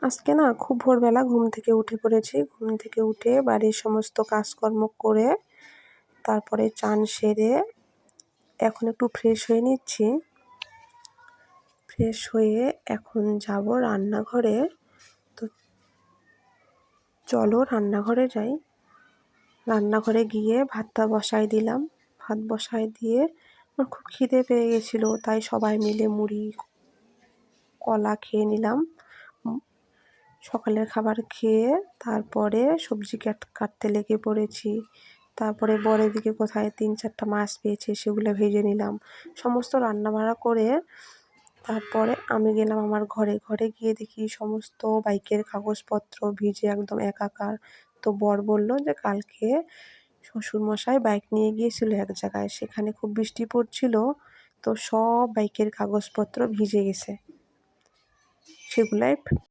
আজকে না খুব ভোরবেলা ঘুম থেকে উঠে পড়েছি। ঘুম থেকে উঠে বাড়ির সমস্ত কাজকর্ম করে তারপরে চান সেরে এখন একটু ফ্রেশ হয়ে নিচ্ছি। ফ্রেশ হয়ে এখন যাব রান্নাঘরে। তো চলো রান্নাঘরে যাই। রান্নাঘরে গিয়ে ভাতটা বসাই দিলাম। ভাত বসাই দিয়ে আমার খুব খিদে পেয়ে গেছিলো, তাই সবাই মিলে মুড়ি কলা খেয়ে নিলাম। সকালের খাবার খেয়ে তারপরে সবজি কাটতে লেগে পড়েছি। তারপরে বড় দিকে কোথায় 3-4টা মাছ পেয়েছে, সেগুলো ভেজে নিলাম। সমস্ত রান্নাবাড়া করে তারপরে আমি গেলাম আমার ঘরে। ঘরে গিয়ে দেখি সমস্ত বাইকের কাগজপত্র ভিজে একদম একাকার। তো বর বলল যে কালকে শ্বশুরমশাই বাইক নিয়ে গিয়েছিল এক জায়গায়, সেখানে খুব বৃষ্টি পড়ছিল, তো সব বাইকের কাগজপত্র ভিজে গেছে। সেগুলাই